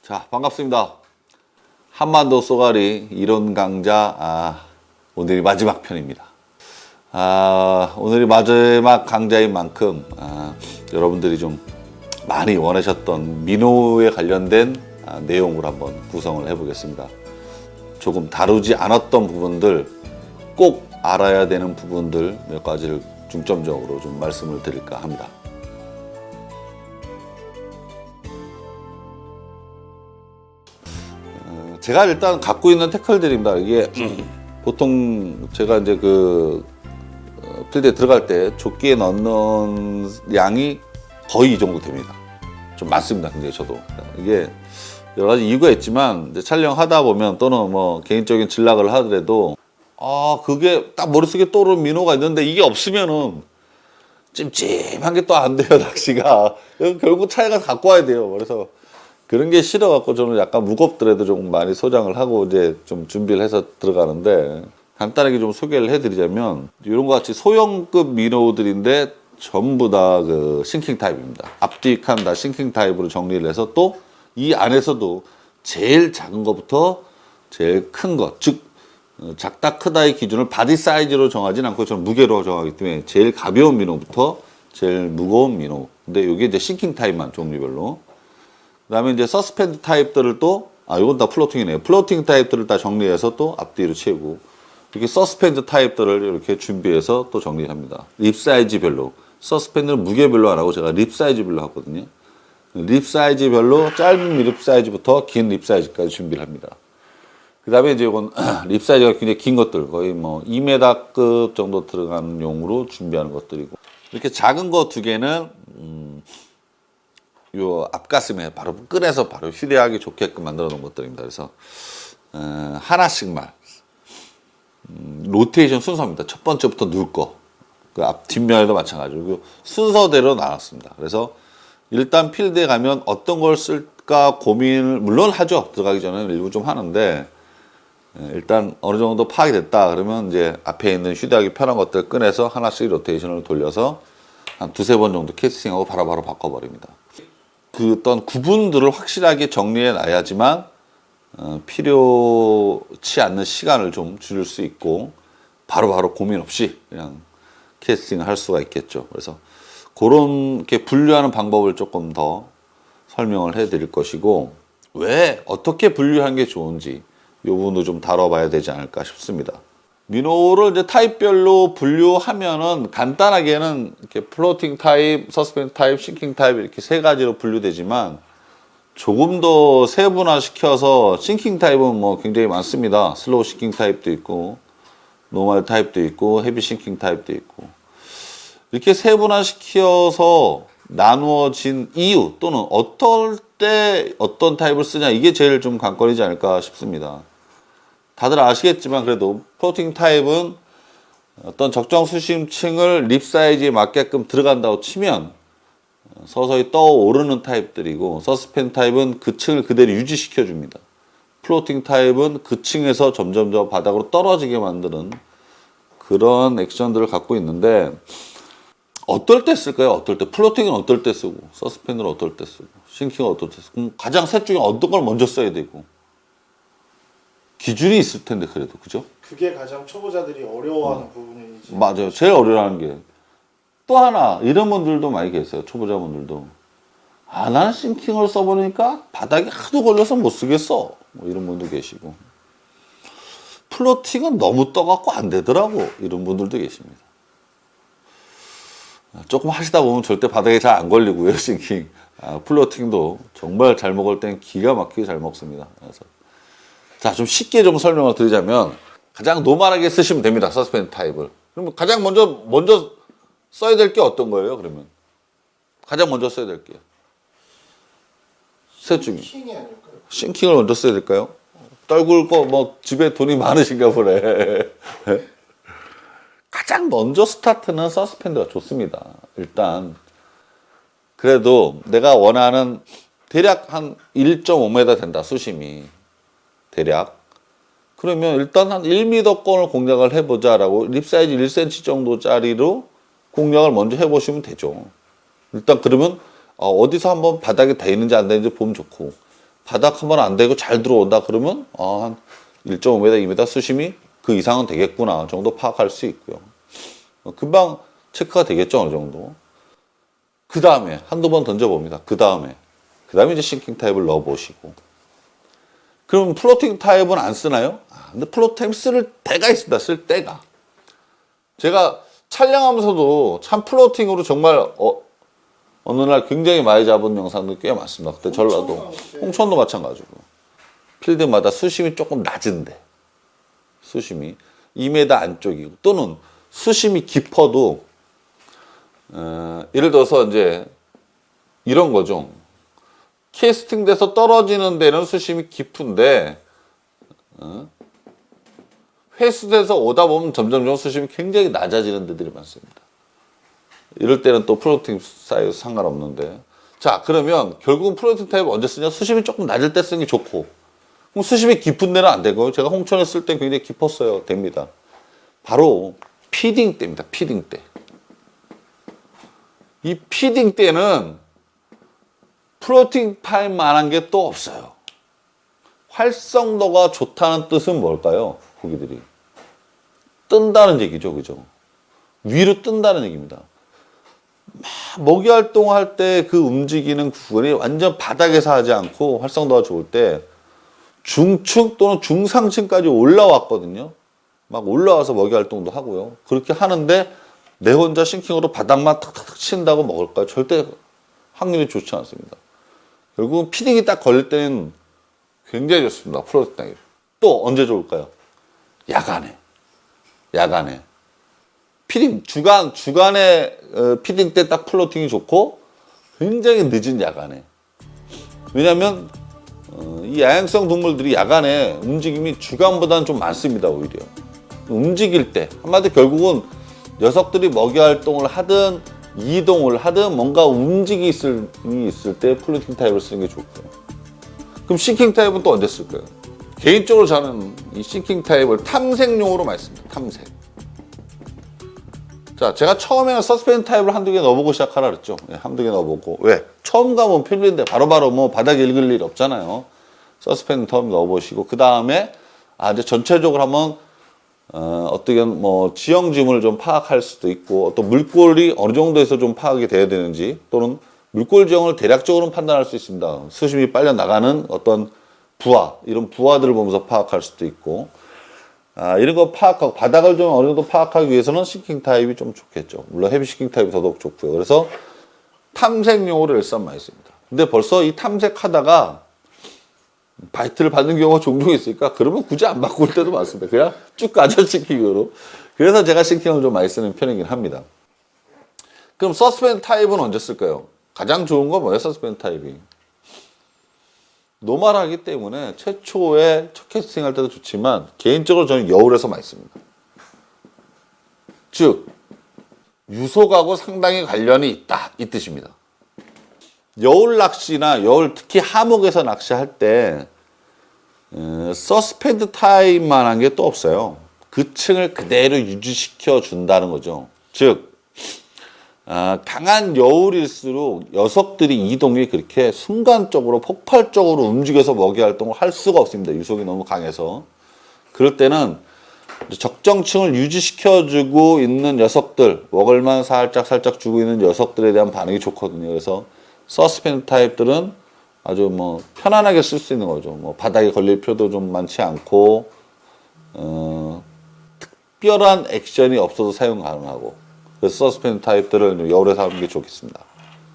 자, 반갑습니다. 한반도 쏘가리 이론 강좌 오늘이 마지막 편입니다. 오늘이 마지막 강좌인 만큼 여러분들이 좀 많이 원하셨던 민호에 관련된 내용으로 한번 구성을 해보겠습니다. 조금 다루지 않았던 부분들, 꼭 알아야 되는 부분들 몇 가지를 중점적으로 좀 말씀을 드릴까 합니다. 제가 일단 갖고 있는 태클들입니다. 이게 보통 제가 이제 필드에 들어갈 때 조끼에 넣는 양이 거의 이 정도 됩니다. 좀 많습니다. 굉장히 저도. 이게 여러 가지 이유가 있지만 이제 촬영하다 보면 또는 뭐 개인적인 전략을 하더라도 그게 딱 머릿속에 떠오르는 민호가 있는데 이게 없으면은 찜찜한 게 또 안 돼요, 낚시가. 결국 차에 가서 갖고 와야 돼요. 그래서 그런 게 싫어갖고 저는 약간 무겁더라도 좀 많이 소장을 하고 이제 좀 준비를 해서 들어가는데, 간단하게 좀 소개를 해드리자면 이런 것 같이 소형급 민호들인데 전부 다 싱킹 타입입니다. 앞뒤 칸 다 싱킹 타입으로 정리를 해서 또 이 안에서도 제일 작은 것부터 제일 큰 것, 즉 작다 크다의 기준을 바디 사이즈로 정하진 않고 저는 무게로 정하기 때문에 제일 가벼운 민호부터 제일 무거운 민호. 근데 이게 이제 싱킹 타입만 종류별로. 그 다음에 이제 서스펜드 타입들을 또, 이건 다 플로팅이네요. 플로팅 타입들을 다 정리해서 또 앞뒤로 채우고, 이렇게 서스펜드 타입들을 이렇게 준비해서 또 정리합니다. 립 사이즈별로. 서스펜드는 무게별로 안 하고 제가 립 사이즈별로 하거든요. 립 사이즈별로 짧은 립 사이즈부터 긴 립 사이즈까지 준비를 합니다. 그 다음에 이제 이건 립 사이즈가 굉장히 긴 것들, 거의 뭐 2m급 정도 들어가는 용으로 준비하는 것들이고, 이렇게 작은 거 두 개는, 요 앞가슴에 바로 끈에서 바로 휴대하기 좋게끔 만들어 놓은 것들입니다. 그래서 하나씩만 로테이션 순서입니다. 첫 번째부터 누울 거, 그 앞 뒷면에도 마찬가지고 순서대로 나눴습니다. 그래서 일단 필드에 가면 어떤 걸 쓸까 고민을 물론 하죠. 들어가기 전에는 일부 좀 하는데, 일단 어느 정도 파악이 됐다 그러면 이제 앞에 있는 휴대하기 편한 것들 끈에서 하나씩 로테이션을 돌려서 한 두세 번 정도 캐스팅하고 바로바로 바꿔버립니다. 어떤 구분들을 확실하게 정리해 놔야지만 필요치 않는 시간을 좀 줄일 수 있고 바로바로 고민 없이 그냥 캐스팅을 할 수가 있겠죠. 그래서 그런 게 분류하는 방법을 조금 더 설명을 해 드릴 것이고, 왜 어떻게 분류하는 게 좋은지 이 부분도 좀 다뤄봐야 되지 않을까 싶습니다. 민호를 이제 타입별로 분류하면은 간단하게는 이렇게 플로팅 타입, 서스펜드 타입, 싱킹 타입 이렇게 세 가지로 분류되지만, 조금 더 세분화시켜서 싱킹 타입은 뭐 굉장히 많습니다. 슬로우 싱킹 타입도 있고, 노멀 타입도 있고, 헤비 싱킹 타입도 있고, 이렇게 세분화시켜서 나누어진 이유 또는 어떨 때 어떤 타입을 쓰냐, 이게 제일 좀 관건이지 않을까 싶습니다. 다들 아시겠지만 그래도 플로팅 타입은 어떤 적정 수심층을 립 사이즈에 맞게끔 들어간다고 치면 서서히 떠오르는 타입들이고, 서스펜 타입은 그 층을 그대로 유지시켜 줍니다. 플로팅 타입은 그 층에서 점점 더 바닥으로 떨어지게 만드는 그런 액션들을 갖고 있는데, 어떨 때 쓸까요? 어떨 때? 플로팅은 어떨 때 쓰고, 서스펜은 어떨 때 쓰고, 싱킹은 어떨 때 쓰고, 그럼 가장 셋 중에 어떤 걸 먼저 써야 되고, 기준이 있을 텐데, 그래도. 그죠? 그게 가장 초보자들이 어려워하는 부분이지. 맞아요. 제일 어려워하는 게. 또 하나, 이런 분들도 많이 계세요. 초보자분들도. 나는 싱킹을 써보니까 바닥에 하도 걸려서 못 쓰겠어. 뭐 이런 분도 계시고. 플로팅은 너무 떠갖고 안 되더라고. 이런 분들도 계십니다. 조금 하시다 보면 절대 바닥에 잘 안 걸리고요, 싱킹. 플로팅도 정말 잘 먹을 땐 기가 막히게 잘 먹습니다. 그래서. 자, 좀 쉽게 좀 설명을 드리자면, 가장 노멀하게 쓰시면 됩니다, 서스펜드 타입을. 그러면 가장 먼저 써야 될 게 어떤 거예요, 그러면? 가장 먼저 써야 될 게. 셋 중에. 싱킹이 아닐까요? 싱킹을 먼저 써야 될까요? 떨굴 거, 집에 돈이 많으신가 보네. 가장 먼저 스타트는 서스펜드가 좋습니다. 일단. 그래도 내가 원하는 대략 한 1.5m 된다, 수심이. 대략. 그러면 일단 한 1m권을 공략을 해보자라고 립 사이즈 1cm 정도짜리로 공략을 먼저 해보시면 되죠. 일단 그러면 어디서 한번 바닥에 닿이는지 안 닿이는지 보면 좋고, 바닥 한번 안 되고 잘 들어온다 그러면 한 1.5m, 2m 수심이 그 이상은 되겠구나 정도 파악할 수 있고요. 금방 체크가 되겠죠, 어느 정도. 그 다음에 한두 번 던져봅니다. 그 다음에 이제 싱킹 타입을 넣어보시고. 그럼 플로팅 타입은 안 쓰나요? 근데 플로팅 타입 쓸 때가 있습니다. 쓸 때가. 제가 촬영하면서도 참 플로팅으로 정말 어느 날 굉장히 많이 잡은 영상들 꽤 많습니다. 그때 전라도, 홍천도 마찬가지고. 필드마다 수심이 조금 낮은데, 수심이 2m 안쪽이고, 또는 수심이 깊어도, 예를 들어서 이제 이런 거죠. 캐스팅 돼서 떨어지는 데는 수심이 깊은데, 회수돼서 오다 보면 점점 수심이 굉장히 낮아지는 데들이 많습니다. 이럴 때는 또 플로팅 사이즈 상관없는데. 자, 그러면 결국은 플로팅 타입을 언제 쓰냐? 수심이 조금 낮을 때 쓰는 게 좋고. 그럼 수심이 깊은 데는 안 되고, 제가 홍천에 쓸 때 굉장히 깊었어요. 됩니다. 바로 피딩 때입니다. 피딩 때. 이 피딩 때는 플로팅 타입만한 게 또 없어요. 활성도가 좋다는 뜻은 뭘까요? 고기들이. 뜬다는 얘기죠. 그죠? 위로 뜬다는 얘기입니다. 먹이 활동할 때 그 움직이는 구간이 완전 바닥에서 하지 않고 활성도가 좋을 때 중층 또는 중상층까지 올라왔거든요. 막 올라와서 먹이 활동도 하고요. 그렇게 하는데 내 혼자 싱킹으로 바닥만 탁탁탁 친다고 먹을까요? 절대 확률이 좋지 않습니다. 결국은 피딩이 딱 걸릴 때는 굉장히 좋습니다. 플로팅 타입. 또 언제 좋을까요? 야간에. 피딩, 주간에 피딩 때 딱 플로팅이 좋고 굉장히 늦은 야간에. 왜냐면 이 야행성 동물들이 야간에 움직임이 주간보다는 좀 많습니다. 오히려. 움직일 때. 한마디로 결국은 녀석들이 먹이 활동을 하든 이동을 하든 뭔가 움직임이 있을 때 플로팅 타입을 쓰는 게 좋고요. 그럼 싱킹 타입은 또 언제 쓸까요? 개인적으로 저는 이 싱킹 타입을 탐색용으로 많이 씁니다. 탐색. 자, 제가 처음에는 서스펜 타입을 한두 개 넣어보고 시작하라 그랬죠. 한두 개 넣어보고. 왜? 처음 가면 필드인데 바로바로 뭐 바닥에 읽을 일 없잖아요. 서스펜 타입 넣어보시고, 그 다음에, 이제 전체적으로 한번, 어떻게 뭐, 지형지물을 좀 파악할 수도 있고, 또 물골이 어느 정도에서 좀 파악이 돼야 되는지, 또는 물골 지형을 대략적으로 판단할 수 있습니다. 수심이 빨려 나가는 어떤 이런 부하들을 보면서 파악할 수도 있고, 이런 거 파악하고, 바닥을 좀 어느 정도 파악하기 위해서는 싱킹 타입이 좀 좋겠죠. 물론 헤비 싱킹 타입이 더더욱 좋고요. 그래서 탐색용으로 일단 많이 씁니다. 근데 벌써 이 탐색하다가 바이트를 받는 경우가 종종 있으니까 그러면 굳이 안 바꿀 때도 많습니다. 그냥 쭉 가죠, 싱킹으로. 그래서 제가 싱킹을 좀 많이 쓰는 편이긴 합니다. 그럼 서스펜 타입은 언제 쓸까요? 가장 좋은 건 뭐예요, 서스펜 타입이? 노멀하기 때문에 최초에 첫 캐스팅 할 때도 좋지만 개인적으로 저는 여울에서 많이 씁니다. 즉 유속하고 상당히 관련이 있다 이 뜻입니다. 여울 낚시나 특히 하목에서 낚시할 때 서스펜드 타입만한 게 또 없어요. 그 층을 그대로 유지시켜 준다는 거죠. 즉 강한 여울일수록 녀석들이 이동이 그렇게 순간적으로 폭발적으로 움직여서 먹이 활동을 할 수가 없습니다. 유속이 너무 강해서. 그럴 때는 적정층을 유지시켜주고 있는 녀석들, 먹을만 살짝 주고 있는 녀석들에 대한 반응이 좋거든요. 그래서 서스펜 타입들은 아주 뭐 편안하게 쓸 수 있는 거죠. 뭐 바닥에 걸릴 필요도 좀 많지 않고 특별한 액션이 없어도 사용 가능하고. 그래서 서스펜 타입들을 여울에서 하는 게 좋겠습니다.